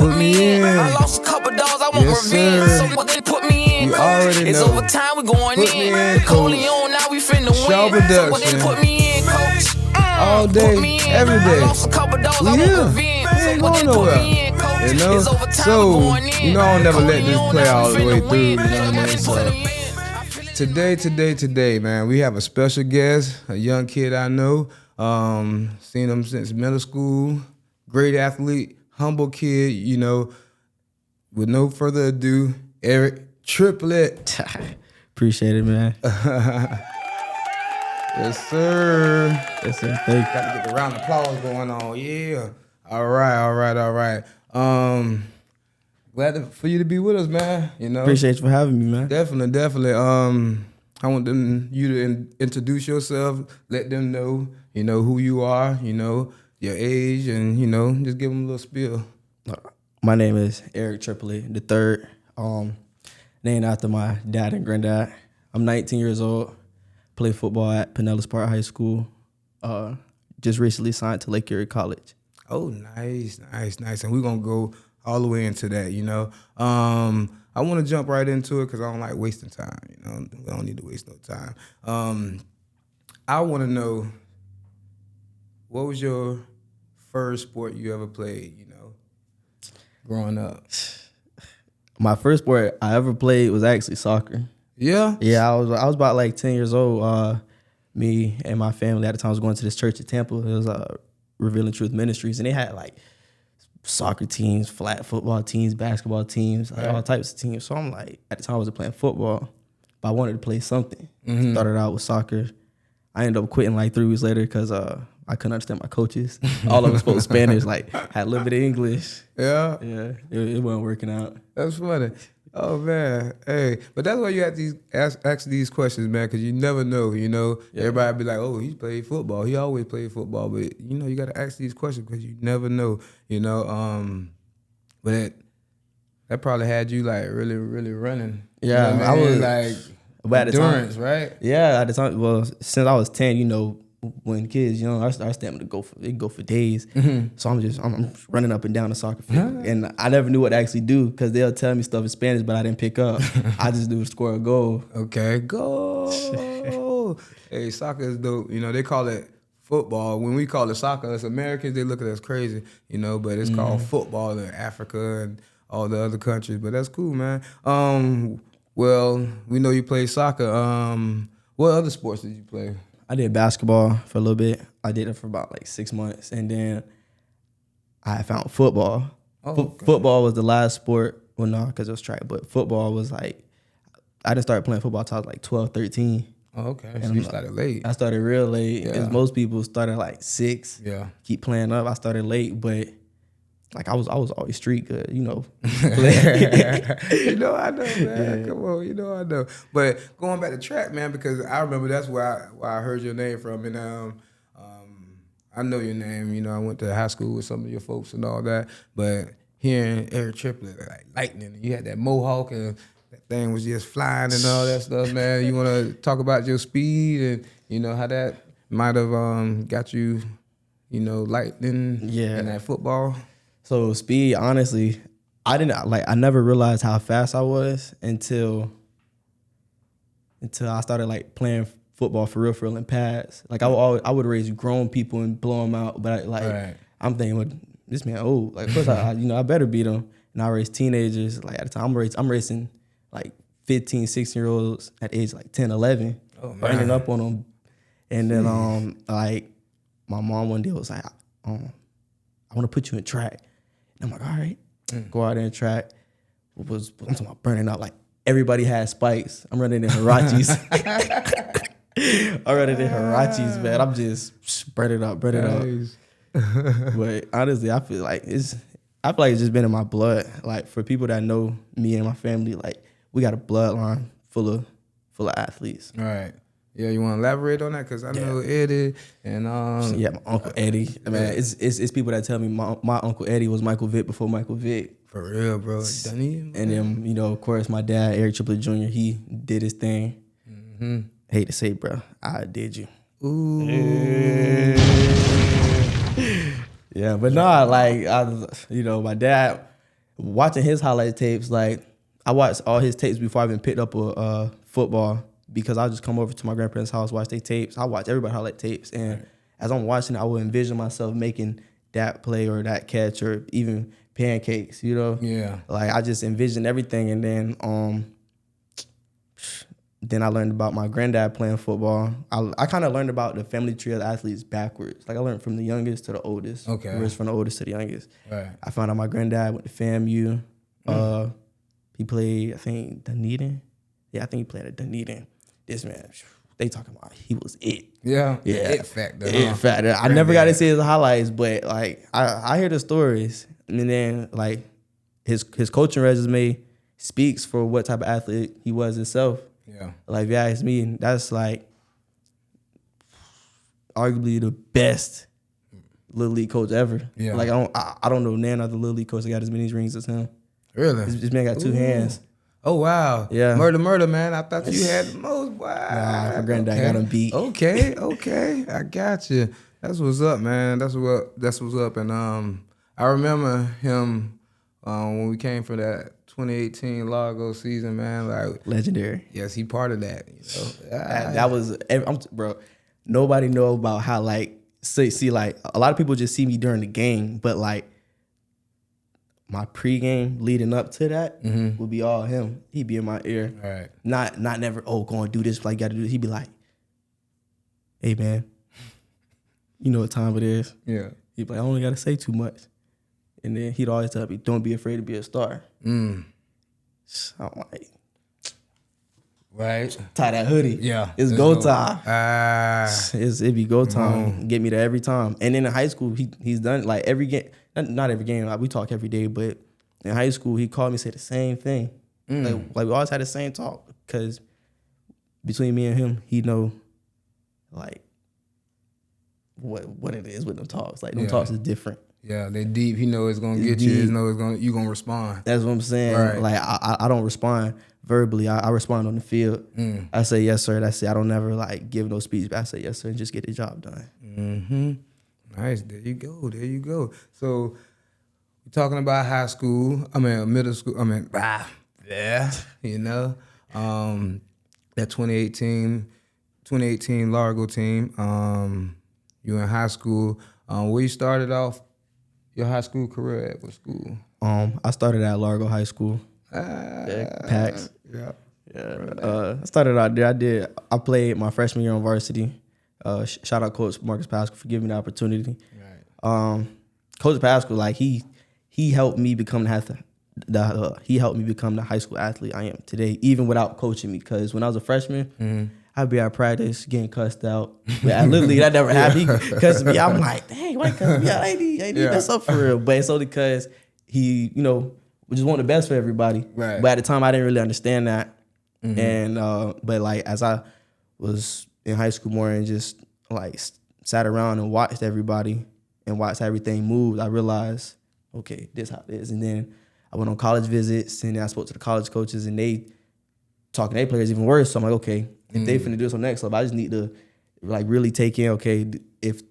put me in. I lost a couple dogs, I want Yes, revenge. sir. So what they put me in. You already It's know. overtime, we going Put me in, coach. Coleon, now we finna Shaw win. So what they production. put me in, coach. All day, Put me in. every day. I lost a couple dogs, We I want here. revenge. We ain't So what going they put nowhere. me in, coach. You know? It's overtime, So, we going in. you know I'll never let this Coleon, play now all we the way finna through, you win. know what I mean? So, today, man, we have a special guest, a young kid I know. Seen him since middle school. Great athlete, humble kid, you know. With no further ado, Eric Tripplett. Appreciate it, man. Yes, sir. Yes, sir. Thank you. Got to get the round of applause going on. Yeah. All right. Glad for you to be with us, man. You know. Appreciate you for having me, man. Definitely. I want you to introduce yourself, let them know, you know, who you are, you know, your age, and, you know, just give them a little spiel. My name is Eric Tripplett the third. Named after my dad and granddad. I'm 19 years old. Play football at Pinellas Park High School. Just recently signed to Lake Erie College. Oh, nice. And we're going to go all the way into that, you know. I want to jump right into it because I don't like wasting time, you know. We don't need to waste no time. I want to know, what was your first sport you ever played, you know, growing up? My first sport I ever played was actually soccer. Yeah? Yeah, I was about like 10 years old. Me and my family at the time was going to this church in Tampa. It was Revealing Truth Ministries, and they had like soccer teams, flag football teams, basketball teams, like all types of teams. So I'm like, at the time I wasn't playing football, but I wanted to play something. Started out with soccer. I ended up quitting like 3 weeks later because I couldn't understand my coaches. All of them spoke Spanish, like had a little bit of English. Yeah? Yeah, it wasn't working out. That's funny. Oh, man. Hey, but that's why you have to ask these questions, man, because you never know, you know. Yeah. Everybody be like, oh, he played football. He always played football. But, you know, you got to ask these questions because you never know, you know. But that probably had you, like, really, really running. Yeah, you know I was like, endurance, right? Yeah, at the time, well, since I was 10, you know, when kids, you know, our stamina go for days. So I'm running up and down the soccer field, and I never knew what to actually do because they'll tell me stuff in Spanish, but I didn't pick up. I just do score a goal. Okay, goal. Hey, soccer is dope. You know, they call it football. When we call it soccer, as Americans, they look at us crazy, you know, but it's called football in Africa and all the other countries. But that's cool, man. Well, we know you play soccer. What other sports did you play? I did basketball for a little bit. I did it for about like 6 months, and then I found football. Football was the last sport. Well, no, because it was track, but football was like, I didn't start playing football until I was like 12, 13. Oh, okay. And so you started late. I started real late. Yeah. Most people started like 6. Yeah. Keep playing up. I started late, but like I was always street good, you know. You know I know, man. Yeah. Come on, you know I know. But going back to track, man, because I remember that's where I heard your name from, and I know your name. You know, I went to high school with some of your folks and all that. But hearing Eric Tripplett, like lightning, you had that mohawk and that thing was just flying and all that stuff, man. You want to talk about your speed and you know how that might have got you, you know, lightning in that football. So speed, honestly, I never realized how fast I was until I started like playing football for real in pads. Like I would raise grown people and blow them out, but I'm thinking, well, this man old. Like of course I better beat him. And I race teenagers. Like at the time I'm racing like 15, 16-year-olds at age like 10, 11, running up on them. And then like my mom one day was like, I want to put you in track. And I'm like, all right, go out there and track. I'm talking about burning out. Like everybody had spikes. I'm running in Hirachis. Man. I'm just burning up. But honestly, I feel like it's just been in my blood. Like for people that know me and my family, like we got a bloodline full of athletes. All right. Yeah, you want to elaborate on that? Because I know Eddie and my Uncle Eddie. I mean, it's people that tell me my Uncle Eddie was Michael Vick before Michael Vick. For real, bro. And then, you know, of course, my dad, Eric Tripplett Jr., he did his thing. Hate to say, bro, I did you. Ooh. Yeah, but nah, like, my dad, watching his highlight tapes, like I watched all his tapes before I even picked up a football because I just come over to my grandparents' house, watch their tapes. I watch everybody highlight tapes, and as I'm watching, I would envision myself making that play or that catch or even pancakes. You know, like I just envisioned everything, and then I learned about my granddad playing football. I kind of learned about the family tree of athletes backwards. Like I learned from the youngest to the oldest. Okay. Whereas from the oldest to the youngest. Right. I found out my granddad went to FAMU. He played, I think, Dunedin. Yeah, I think he played at Dunedin. This man, they talking about he was it. Yeah. It factor. It factor. I never got to see his highlights, but like I hear the stories. And then like his coaching resume speaks for what type of athlete he was himself. Yeah. Like if you ask me, that's like arguably the best Little League coach ever. Yeah. Like I don't know none other Little League coach that got as many rings as him. Really? This man got 2 hands. Oh wow. Yeah. Murder, man. I thought you had the most. Wow. Nah, my granddad got him beat. Okay. I got you. That's what's up, man. That's what's up. And I remember him when we came for that 2018 Largo season, man. Like legendary. Yes, he part of that. You know? That was, bro. Nobody know about how like see like a lot of people just see me during the game, but like my pregame leading up to that would be all him. He'd be in my ear. Right. Not never. Go and do this. Like got to do this. He'd be like, "Hey man, you know what time it is." Yeah. He'd be like, "I only got to say too much." And then he'd always tell me, "Don't be afraid to be a star." So I'm like, right, tie that hoodie. Yeah, it's go time. It be go time. Get me there every time. And then in high school, he's done like every game. Not every game. Like, we talk every day, but in high school, he called me, said the same thing. Like we always had the same talk because between me and him, he know like what it is with them talks. Like them talks is different. Yeah, they deep. He know it's gonna get you. He know you gonna respond. That's what I'm saying. Right. Like I don't respond verbally. I respond on the field. I say yes sir. That's it. I don't never like give no speech. But I say yes sir and just get the job done. Nice. There you go. So we're talking about high school. I mean middle school. You know, that 2018 Largo team. You in high school. Where you started off your high school career at? What school? I started at Largo High School. PAX. Yeah. I started out there. I played my freshman year on varsity. Shout out Coach Marcus Pascal for giving me the opportunity. Right. Coach Pascal, like he helped me become he helped me become the high school athlete I am today, even without coaching me. Because when I was a freshman, I'd be at practice getting cussed out. But literally, that never happened. He cussed me. I'm like, dang, why cuss me out? I ain't mess up for real. But it's only because he, we just want the best for everybody. Right. But at the time, I didn't really understand that. And but like as I was in high school more and just like sat around and watched everybody and watched how everything moved, I realized, okay, this how it is. And then I went on college visits and then I spoke to the college coaches and they talking to their players even worse. So I'm like, okay, if they finna do this on next level, I just need to like really take in, okay, if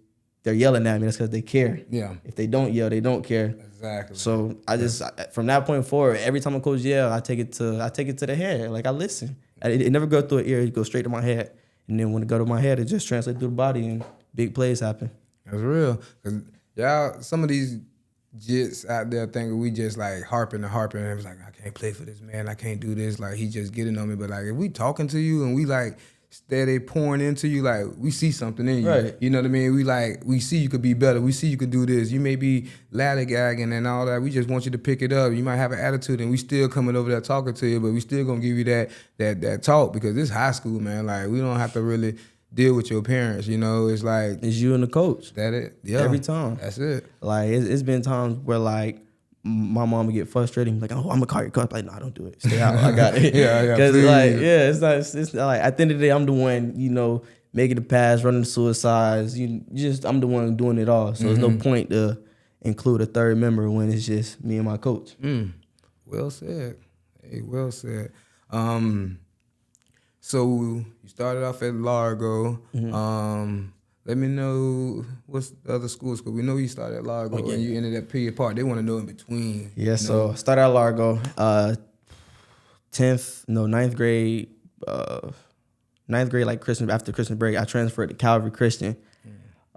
they're yelling at me, that's because they care. Yeah. If they don't yell, they don't care. Exactly. So I just from that point forward, every time a coach yell, I take it to the head. Like I listen. It never goes through an ear, it goes straight to my head. And then when it go to my head, it just translates through the body and big plays happen. That's real. Cause y'all, some of these jits out there thinking we just like harping and it was like, I can't play for this man, I can't do this, like he just getting on me. But like if we talking to you and we like steady pouring into you, like we see something in you. Right. You know what I mean? We see you could be better. We see you could do this. You may be ladder-gagging and all that. We just want you to pick it up. You might have an attitude and we still coming over there talking to you, but we still gonna give you that talk because this high school, man. Like we don't have to really deal with your parents, it's like it's you and the coach. That it? Yeah. Every time. That's it. Like it's been times where like my mom would get frustrated and be like, "Oh, I'm gonna call your coach." Like, no, don't do it. Stay out. I got it. Because like, it's not. It's not like at the end of the day, I'm the one, making the pass, running the suicides. I'm the one doing it all. So there's no point to include a third member when it's just me and my coach. Well said. Hey, well said. So you started off at Largo. let me know what's the other schools, because we know you started at Largo and you ended at Pitt Park. They want to know in between. Yeah, so I started at Largo, ninth grade, like Christmas, after Christmas break, I transferred to Calvary Christian.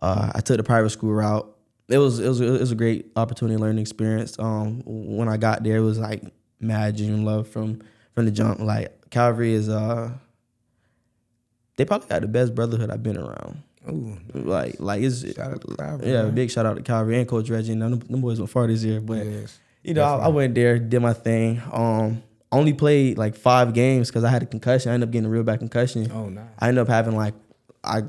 I took the private school route. It was a great opportunity, learning experience. When I got there, it was like mad genuine love from the jump. Like Calvary is, they probably got the best brotherhood I've been around. Ooh, like it's shout out to Calvary, yeah, man. big shout out to Calvary and Coach Reggie. Now them boys went far this year, but Yes, I went there, did my thing. Only played like 5 games because I had a concussion. I ended up getting a real bad concussion. Oh, nice. I ended up having like I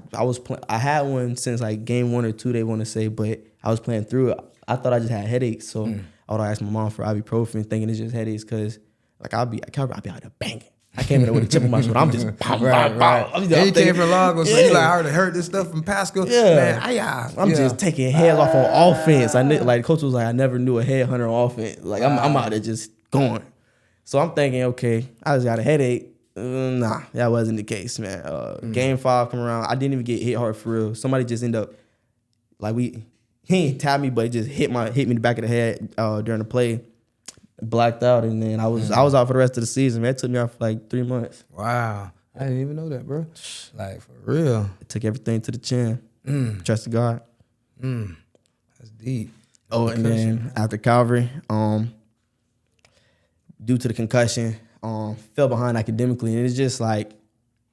had one since like game 1 or 2, they want to say, but I was playing through it. I thought I just had headaches, so I would ask my mom for ibuprofen, thinking it's just headaches, because like I'll be out there banging. I came in there with a chip on my shoulder. I'm just right. And you came from Largo, so you like, I already heard this stuff from Pascal. Yeah, man, I'm just taking heads off on offense. Like coach was like, I never knew a headhunter on offense. Like I'm out there just going. So I'm thinking, okay, I just got a headache. Nah, that wasn't the case, man. Game 5 come around, I didn't even get hit hard for real. Somebody just ended up like he ain't tapped me, but it just hit me in the back of the head during the play. Blacked out, and then I was out for the rest of the season, man. It took me out for like 3 months. Wow. I didn't even know that, bro. Like, for real. It took everything to the chin. Trusted God. That's deep. Oh, and then after Calvary, due to the concussion, fell behind academically, and it's just like,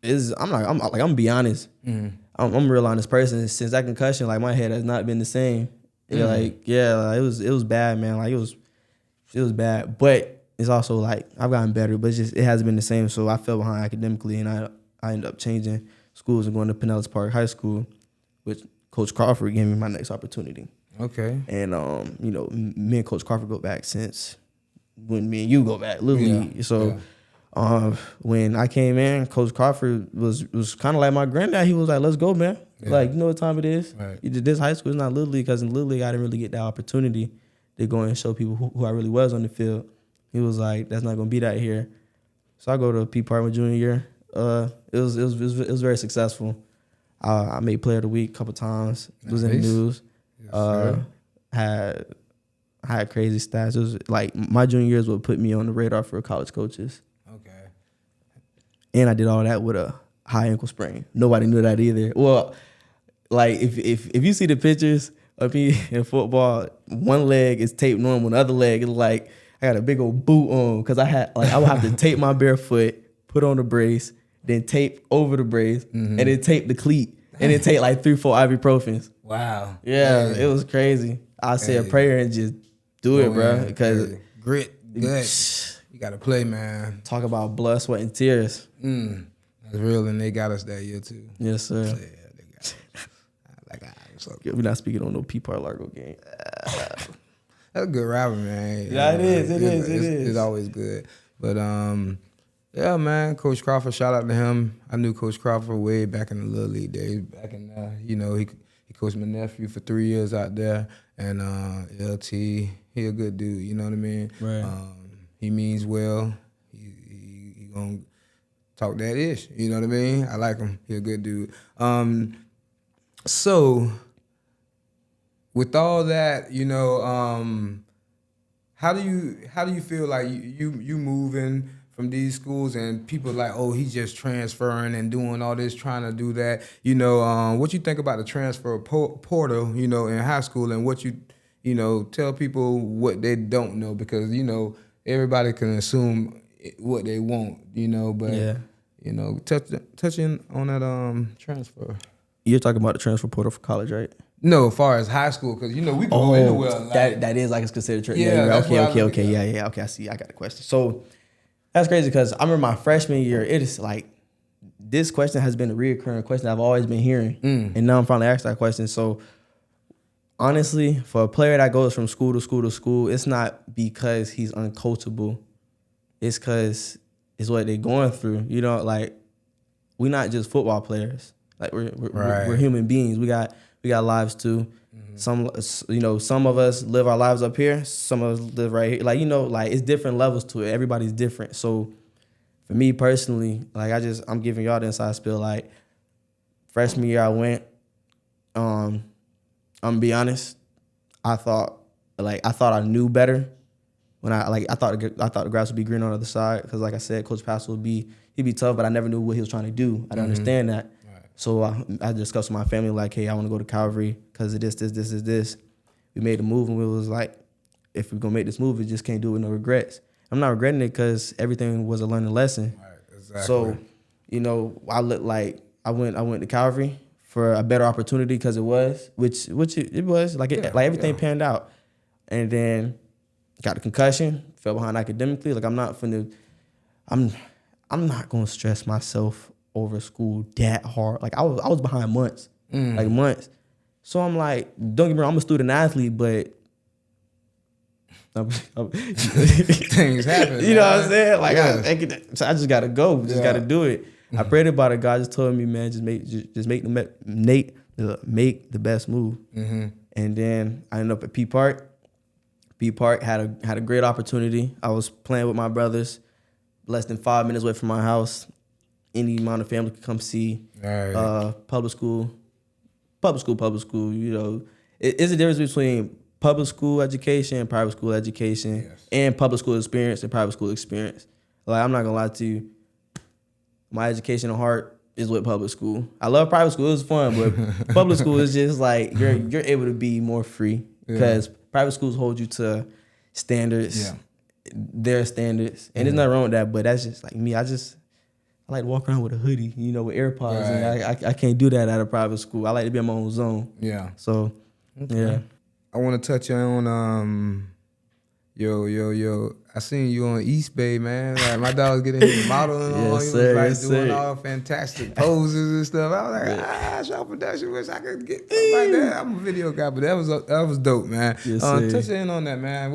I'm gonna be honest. I'm a real honest person. Since that concussion, like my head has not been the same. It was bad, man. Like it was bad, but it's also like I've gotten better, but it hasn't been the same. So I fell behind academically, and I ended up changing schools and going to Pinellas Park High School, which Coach Crawford gave me my next opportunity. Okay. And me and Coach Crawford go back since when me and you go back, literally. Yeah. So when I came in, Coach Crawford was kind of like my granddad. He was like, "Let's go, man. Yeah. Like, you know what time it is. Right. This high school is not Little League, because in Little League I didn't really get that opportunity to go and show people who I really was on the field." He was like, "That's not gonna be that here." So I go to P Park my junior year. It was very successful. I made Player of the Week a couple times. It was in the news. Yes, Had crazy stats. It was like my junior years would put me on the radar for college coaches. Okay. And I did all that with a high ankle sprain. Nobody knew that either. Well, like if you see the pictures of me in football, one leg is taped normal, the other leg is like I got a big old boot on, because I would have to tape my bare foot, put on the brace, then tape over the brace, and then tape the cleat, and then take like 3-4 ibuprofens. Wow. Yeah, it was crazy. I say a prayer and just do it, bro. Because grit, gut. You got to play, man. talk about blood, sweat, and tears. That's real, and they got us that year, too. Yes, sir. Yeah, they got us. So We're not speaking on no P Park Largo game. that's a good rivalry, man. Yeah, it is. It's always good. But, yeah, man, Coach Crawford, shout out to him. I knew Coach Crawford way back in the Little League days. Back in, he coached my nephew for 3 years out there. And LT, he a good dude, you know what I mean? Right. He means well. He gonna talk that ish, you know what I mean? I like him. He a good dude. So with all that, how do you feel like you moving from these schools and people like, oh, he's just transferring and doing all this, trying to do that? What you think about the transfer portal, in high school, and what you tell people what they don't know, because, everybody can assume what they want, but, Yeah. Touching on that transfer. You're talking about the transfer portal for college, right? No, as far as high school, because, we go anywhere. That is like it's considered transfer. Yeah, that's what I was Okay. Yeah. Okay, I see. I got a question. So that's crazy, because I remember my freshman year, it is like, this question has been a reoccurring question I've always been hearing. And now I'm finally asked that question. So honestly, for a player that goes from school to school to school, it's not because he's uncoachable. It's because it's what they're going through. Like, we're not just football players. Like, we're human beings. We got lives too. Some of us live our lives up here. Some of us live right here. Like, like it's different levels to it. Everybody's different. So for me personally, like I'm giving y'all the inside spiel. Like, freshman year I went, I'm gonna be honest. I thought I knew better when I thought the grass would be green on the other side, because like I said, Coach Pascal he'd be tough, but I never knew what he was trying to do. I didn't understand that. Right. So I discussed with my family like, hey, I want to go to Calvary because of this. We made a move, and we was like, if we're gonna make this move, we just can't do it with no regrets. I'm not regretting it because everything was a learning lesson. Right, exactly. So, I went to Calvary for a better opportunity because it was, which it was, like everything panned out. And then got a concussion, fell behind academically. Like I'm not gonna stress myself over school that hard. Like I was behind months. So I'm like, don't get me wrong, I'm a student athlete, but things happen. You know what I'm saying? Like I just gotta go, gotta do it. I prayed about it. God just told me, man, just make the best move. And then I ended up at P Park. P Park had a great opportunity. I was playing with my brothers, less than 5 minutes away from my house. Any amount of family could come see. Right. Public school. It's a difference between public school education and private school education, and public school experience and private school experience. Like I'm not gonna lie to you, my education at heart is with public school. I love private school; it was fun, but public school is just like you're able to be more free because private schools hold you to standards, their standards, and there's nothing wrong with that. But that's just like me. I like to walk around with a hoodie, with AirPods, and I can't do that at a private school. I like to be in my own zone. Yeah. So, I want to touch on I seen you on East Bay, man. Like my dog was getting his modeling on. He was doing all fantastic poses and stuff. I was like, show production. Wish I could get something like that. I'm a video guy, but that was dope, man. Yes, touch in on that, man.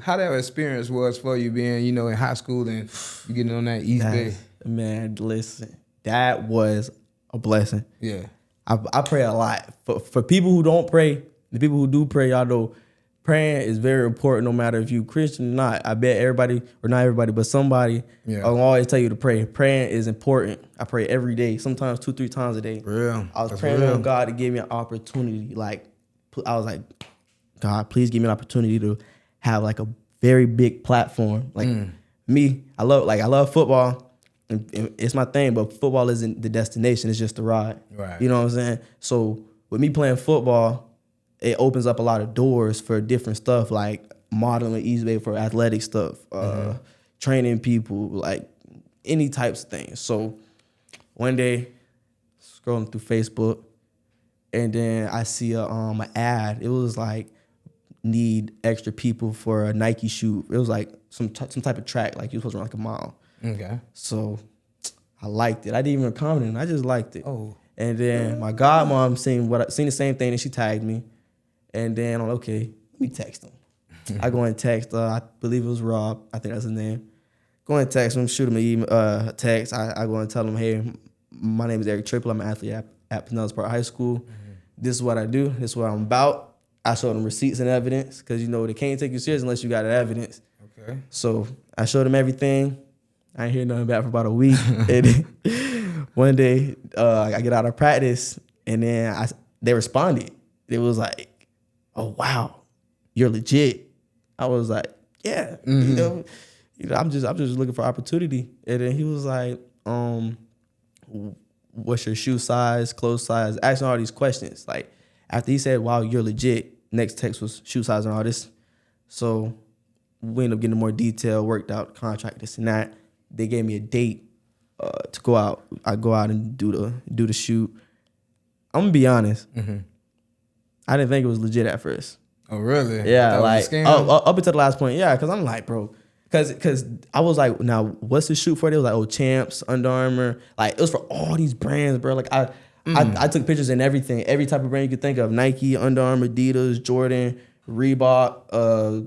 How that experience was for you being, in high school and you getting on that East Bay. Man, listen, that was a blessing. Yeah, I pray a lot for people who don't pray. The people who do pray, y'all know, praying is very important no matter if you Christian or not. I bet everybody, or not everybody, but somebody will always tell you to pray. Praying is important. I pray every day, sometimes 2-3 times a day. Real. I was praying on God to give me an opportunity. Like, I was like, God, please give me an opportunity to have like a very big platform. Like me, I love football. And it's my thing, but football isn't the destination. It's just the ride. Right. You know what I'm saying? So with me playing football, it opens up a lot of doors for different stuff, like modeling East Bay for athletic stuff, training people, like any types of things. So one day, scrolling through Facebook, and then I see an ad. It was like, need extra people for a Nike shoot. It was like some type of track, like you were supposed to run like a mile. Okay. So I liked it. I didn't even comment on it. I just liked it. Oh. And then my godmom seen the same thing, and she tagged me. And then I'm like, okay, let me text him. I go and text, I believe it was Rob. I think that's his name. Go and text him, shoot him an email, text. I go and tell him, hey, my name is Eric Tripplett. I'm an athlete at Pinellas High School. This is what I do. This is what I'm about. I showed them receipts and evidence because, they can't take you serious unless you got evidence. Okay. So I showed them everything. I ain't hear nothing back for about a week. And one day, I get out of practice, and then they responded. It was like, oh, wow, you're legit. I was like, yeah, I'm just looking for opportunity. And then he was like, what's your shoe size, clothes size, asking all these questions. Like, after he said, wow, you're legit, next text was shoe size and all this. So we ended up getting more detail, worked out, contract, this and that. They gave me a date to go out. I go out and do the shoot. I'm gonna be honest. I didn't think it was legit at first. Oh really? Yeah, like up until the last point. Yeah, because I'm like, bro, because I was like, now what's the shoot for? They was like, oh, Champs, Under Armour. Like it was for all these brands, bro. Like I took pictures in everything, every type of brand you could think of: Nike, Under Armour, Adidas, Jordan, Reebok. I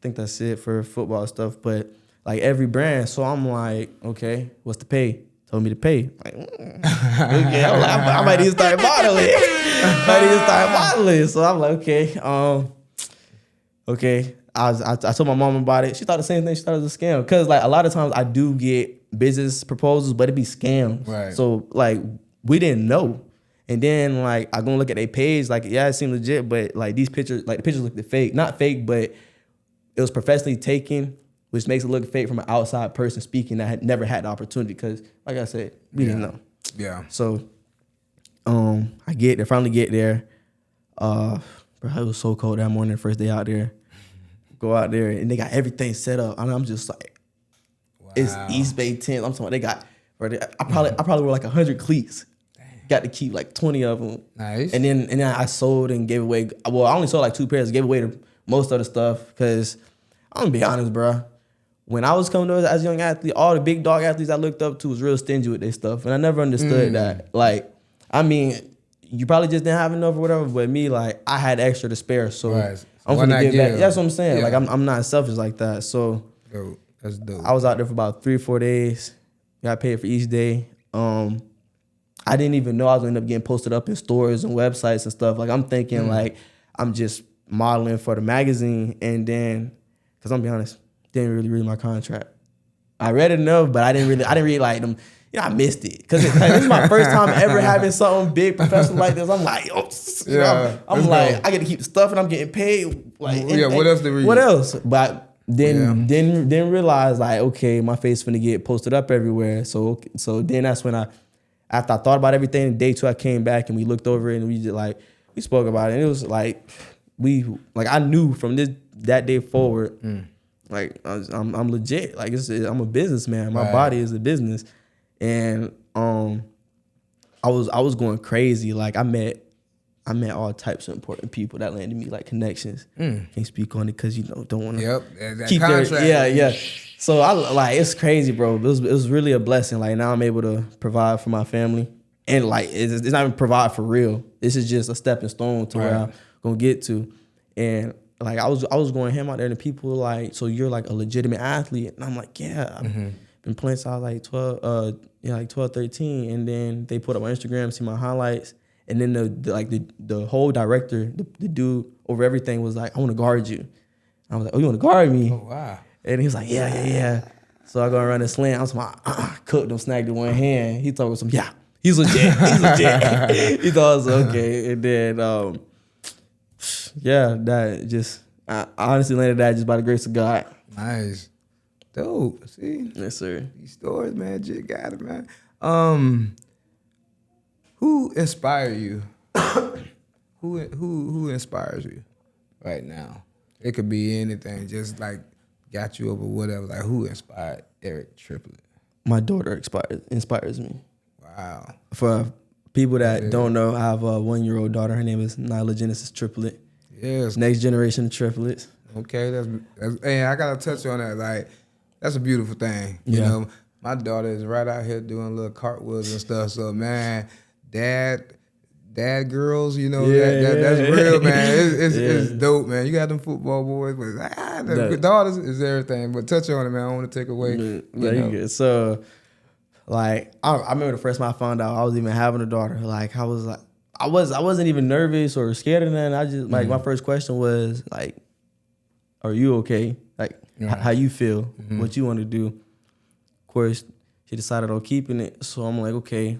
think that's it for football stuff, but like every brand. So I'm like, okay, what's the pay? Told me to pay. Like, okay, I might need to start modeling. So I'm like, okay. I told my mom about it. She thought the same thing. She thought it was a scam. Cause like a lot of times I do get business proposals, but it be scams. Right. So like we didn't know. And then like I go look at their page, like yeah, it seemed legit, but like these pictures, like the pictures looked fake. Not fake, but it was professionally taken, which makes it look fake from an outside person speaking that had never had the opportunity. Because like I said, we didn't know. Yeah. So I finally get there. Bro, it was so cold that morning, first day out there. Go out there and they got everything set up. And I'm just like, it's East Bay 10. I'm talking about I probably wore like 100 cleats. Got to keep like 20 of them. Nice. And then I sold and gave away. Well, I only sold like 2 pairs. Gave away most of the stuff because I'm gonna be honest, bro. When I was coming to as a young athlete, all the big dog athletes I looked up to was real stingy with their stuff, and I never understood that. Like, I mean, you probably just didn't have enough or whatever, but me, like, I had extra to spare, so I'm gonna give back. That's what I'm saying. Yeah. Like, I'm not selfish like that. So, dope. That's dope. I was out there for about 3 or 4 days. Got paid for each day. I didn't even know I was gonna end up getting posted up in stores and websites and stuff. Like I'm thinking like I'm just modeling for the magazine, and then because I'm be honest, didn't really read my contract. I read it enough, but I didn't read like them. You know, I missed it because this is my first time ever having something big professional like this. I'm like, I'm like, I get to keep the stuff and I'm getting paid. Like, what else to read? What else? But then didn't realize like, okay, my face finna get posted up everywhere. So then that's when after I thought about everything, day 2 I came back and we looked over it and we spoke about it. And it was like I knew from that day forward, like I'm legit. Like I'm a businessman. My body is a business, and I was going crazy. Like I met all types of important people that landed me like connections. Can't speak on it because don't want to keep contract. Yeah. So it's crazy, bro. It was really a blessing. Like now I'm able to provide for my family, and like it's not even provide for real. This is just a stepping stone to where I'm gonna get to. And like I was going ham out there, and people were like, "So you're like a legitimate athlete?" And I'm like, "Yeah, I've been playing since I was like 12, 13." And then they put up my Instagram, see my highlights, and then the whole director, the dude over everything was like, "I want to guard you." I was like, "Oh, you want to guard me?" Oh wow. And he was like, yeah. So I go around and slam. I was like, cooked him, snagged in one hand. He told me he's legit. He thought it was okay. And then, that just, I honestly landed that just by the grace of God. Nice. Dope. See? Yes, sir. These stories, man, just got it, man. Who inspire you? Who inspires you right now? It could be anything, just like got you over whatever. Like who inspired Eric Tripplett? My daughter inspires me. Wow. For people that don't know, I have a 1-year-old daughter. Her name is Nyla Genesis Tripplett. Yes. Next generation of triplets. Okay, that's and I gotta touch on that. Like that's a beautiful thing. You know, my daughter is right out here doing little cartwheels and stuff. So man, dad girls, that's real, man. It's dope, man. You got them football boys, but the daughters is everything. But touch on it, man. I don't want to take away. Good. So, like, I remember the first time I found out I was even having a daughter. Like, I wasn't even nervous or scared of that. I just like my first question was like, "Are you okay? Like, how you feel? What you want to do?" Of course, she decided on keeping it. So I'm like, okay.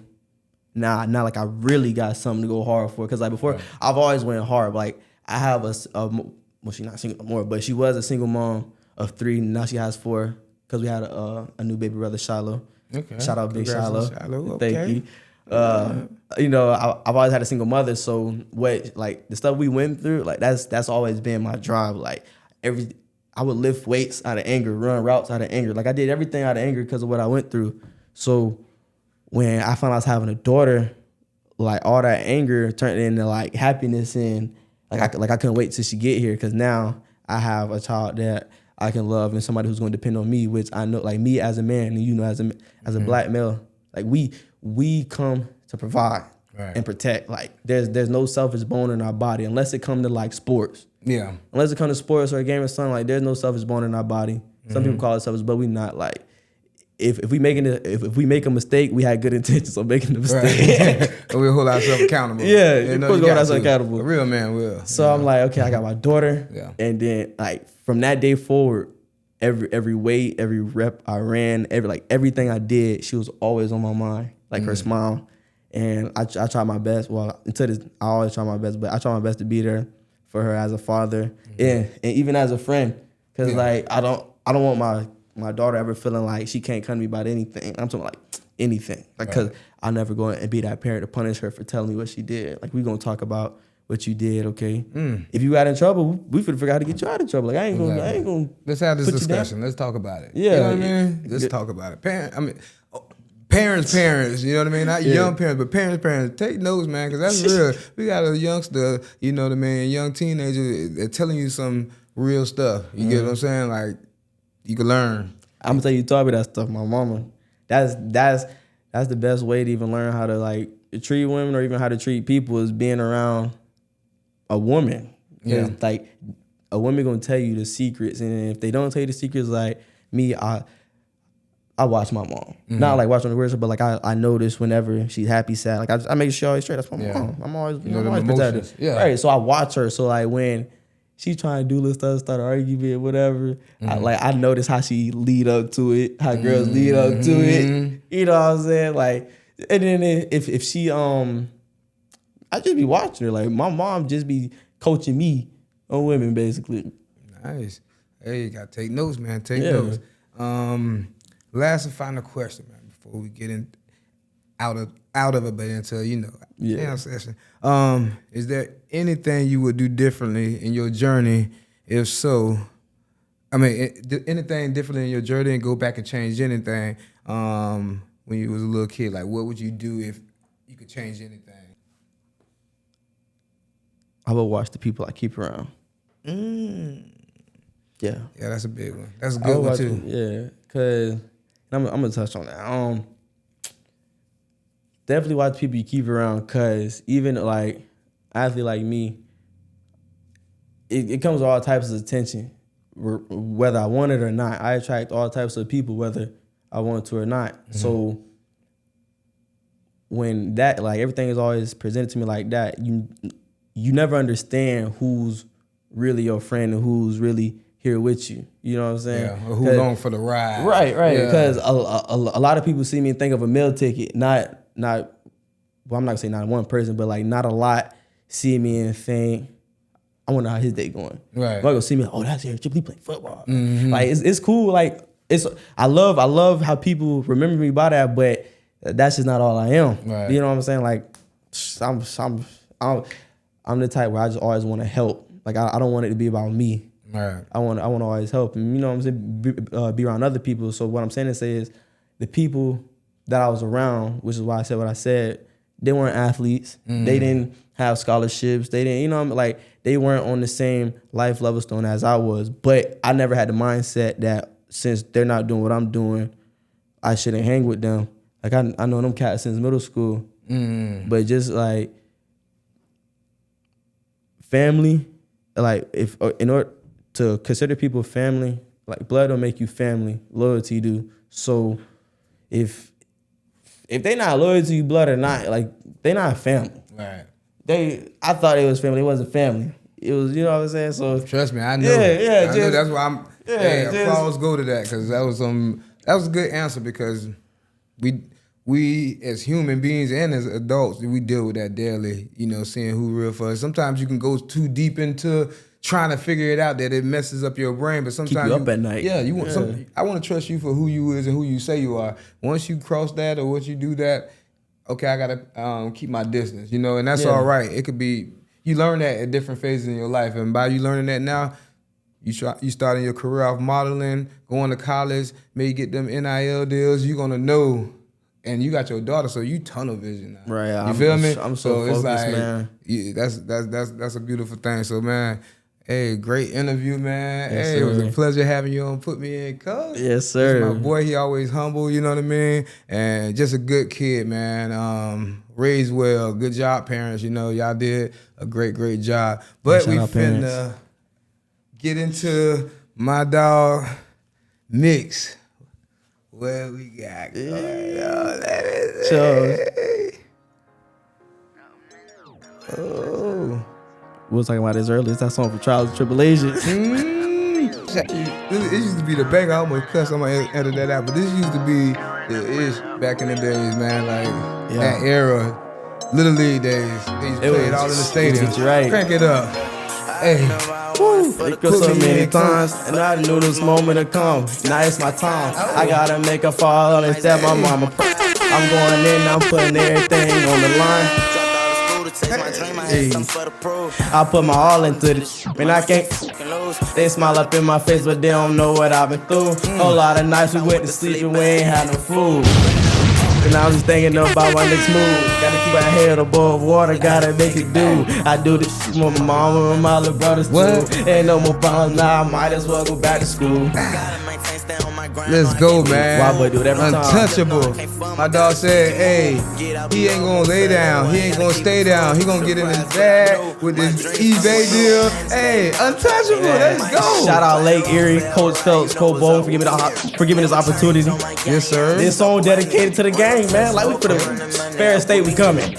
Now like I really got something to go hard for, because like before I've always went hard. Like I have well, she's not single no more, but she was a single mom of 3. Now she has 4 because we had a new baby brother, Shiloh. Okay. Shout out Big Shiloh. Okay. Thank you. I've always had a single mother, so what like the stuff we went through, like that's always been my drive. Like I would lift weights out of anger, run routes out of anger. Like I did everything out of anger because of what I went through. So when I found I was having a daughter, like all that anger turned into like happiness, and I couldn't wait till she get here, because now I have a child that I can love and somebody who's going to depend on me, which I know, like me as a man, and as a black male, like we come to provide and protect. Like there's no selfish bone in our body unless it come to like sports. Yeah. Unless it comes to sports or a game of something, like there's no selfish bone in our body. Some people call it selfish, but we not. Like if we make a mistake, we had good intentions on making the mistake. And we'll hold ourselves accountable. Yeah, of course, hold ourselves accountable. A real man will. So I'm like, okay, I got my daughter. Yeah. And then like from that day forward, every weight, every rep I ran, everything I did, she was always on my mind. Like her smile. And I try my best. Well, until this, I always try my best, but I try my best to be there for her as a father and even as a friend. Cause like I don't want my daughter ever feeling like she can't come to me about anything. I'm talking like anything. Like cause I'll never go and be that parent to punish her for telling me what she did. Like we gonna talk about what you did, okay? If you got in trouble, we finna figure out how to get you out of trouble. Like I ain't gonna. Let's have this discussion. Let's talk about it. Yeah, you know what I mean. Let's talk about it. Parents, you know what I mean? Not young parents, but parents. Take notes, man, because that's real. We got a youngster, you know what I mean, a young teenager, they're telling you some real stuff. You get what I'm saying? Like, you can learn. I'm gonna tell you, taught me that stuff, my mama. That's the best way to even learn how to like treat women or even how to treat people is being around a woman. Yeah. Like a woman gonna tell you the secrets, and if they don't tell you the secrets, like me, I watch my mom. Not like watching the words, but like I notice whenever she's happy, sad. Like I make sure she always straight. That's my mom. I'm always protective. Yeah. Right. So I watch her. So like when she trying to do little stuff, start arguing, whatever. I notice how she lead up to it, how girls lead up to it. You know what I'm saying? Like, and then if she I just be watching her. Like my mom just be coaching me on women basically. Nice. Hey, you gotta take notes, man. Take notes. Last and final question, man, before we get out of it, but into jam session. Is there anything you would do differently in your journey? If so, I mean, anything differently in your journey, and go back and change anything when you was a little kid? Like, what would you do if you could change anything? I would watch the people I keep around. Yeah, that's a big one. That's a good one too. Yeah, cause. I'm gonna touch on that. Definitely watch people you keep around, cause even like an athlete like me, it comes with all types of attention, whether I want it or not. I attract all types of people, whether I want to or not. So when that, like, everything is always presented to me like that, you never understand who's really your friend and who's really here with you. You know what I'm saying? Yeah, or who's on for the ride. Right. Because a lot of people see me and think of a meal ticket. Not well, I'm not gonna say not one person, but like not a lot see me and think, I wonder how his day going. Right. They're gonna see me, oh, that's Eric Tripplett, he playing football. Like it's cool. Like I love how people remember me by that, but that's just not all I am. Right. You know what I'm saying? Like I'm the type where I just always want to help. Like I don't want it to be about me. Right. I want to always help, and you know what I'm saying, be around other people. So what I'm saying to say is, the people that I was around, which is why I said what I said, they weren't athletes. They didn't have scholarships. They didn't, you know, like they weren't on the same life level stone as I was. But I never had the mindset that since they're not doing what I'm doing, I shouldn't hang with them. Like I know them cats since middle school, but just like family, like if in order to consider people family, like blood don't make you family, loyalty do. So if they not loyal to you, blood or not, like they not family. Right. I thought it was family. It wasn't family. It was, you know what I'm saying? So trust me, I know. I know. That's why I'm. Applause go to that, because that was a good answer, because we as human beings and as adults, we deal with that daily. You know, seeing who real for us. Sometimes you can go too deep into trying to figure it out that it messes up your brain, but sometimes keep you up at night. Yeah, you want some. I want to trust you for who you is and who you say you are. Once you cross that or once you do that, okay, I gotta keep my distance. You know, and that's all right. It could be you learn that at different phases in your life, and by you learning that now, you starting your career off modeling, going to college, maybe get them NIL deals. You're gonna know. And you got your daughter, so you tunnel vision now. Right. You feel me? I'm so focused, man. Yeah, that's a beautiful thing. So, man, hey, great interview, man. Yes, hey, sir. It was a pleasure having you on. Put Me In, cuz. Yes, sir. My boy, he always humble, you know what I mean? And just a good kid, man. Raised well. Good job, parents. You know, y'all did a great job. But we finna get into my dog, Mix. What we got going on? Oh. We were talking about this earlier. It's that song for Trials and Tribulations. This used to be the banger. I almost cussed. I'm going to edit that out. But this used to be ish back in the days, man. Like that era, Little League days. They used to play it all in the stadium. Right. Crank it up. Hey. It goes so many times, and I knew this moment would come. Now it's my time. I gotta make a fall and step my mama. I'm going in, I'm putting everything on the line. Hey. I put my all into this, and I can't. They smile up in my face, but they don't know what I've been through. Whole lot of nights we went to sleep and we ain't had no food. And I was just thinking about my next move. Gotta keep my head above water, gotta make it do. I do this shit with my mama and my little brothers too. Ain't no more problems now, I might as well go back to school. Let's go, man. Why boy do it every time. Untouchable. My dog said, hey, he ain't gonna lay down. He ain't gonna stay down. He gonna get in his bag with this eBay deal. Hey, untouchable. Let's go. Shout out Lake Erie, Coach Phelps, Coach Bowen for giving this opportunity. Yes, sir. This song dedicated to the game, man. Like we for the fair state, we coming.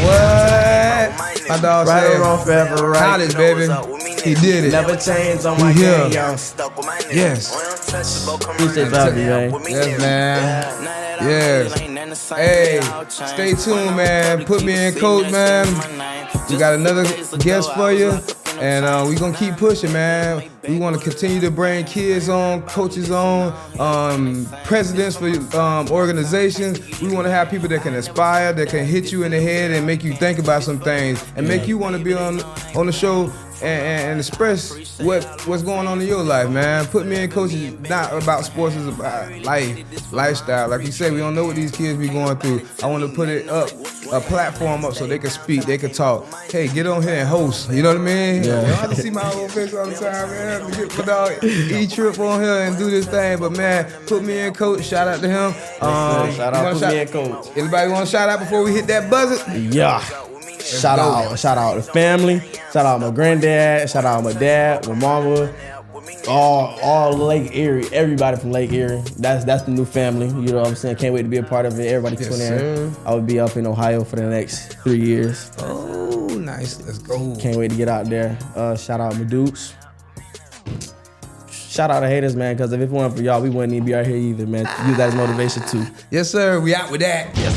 What? My dog Right said, or wrong, forever right. college, baby. He did it. Never change on my here. game, y'all. Yes. Appreciate that, man. Yes, man. Yes. Hey, stay tuned, man. Put me in, coach, man. We got another guest for you. And we gonna keep pushing, man. We want to continue to bring kids on, coaches on, presidents for organizations. We want to have people that can inspire, that can hit you in the head and make you think about some things, and make you want to be on the show and express what's going on in your life, man. Put me in, coach, is not about sports, it's about life, lifestyle. Like you said, we don't know what these kids be going through. I want to put it up, a platform up so they can speak, they can talk. Hey, get on here and host. You know what I mean? Yeah. I see my old face all the time, man. To get my dog E-Trip on here and do this thing. But man, put me in, coach. Shout out to him. Shout out, put me in, coach. Anybody want to shout out before we hit that buzzer? Yeah. Shout out the family. Shout out my granddad. Shout out my dad, my mama. All Lake Erie, everybody from Lake Erie. That's the new family. You know what I'm saying? Can't wait to be a part of it. Everybody tune in. I will be up in Ohio for the next 3 years. Oh, nice. Let's go. Can't wait to get out there. Shout out my Dukes. Shout out to haters, man, because if it weren't for y'all, we wouldn't even be out here either, man. Use that as motivation too. Yes, sir. We out with that. Yes,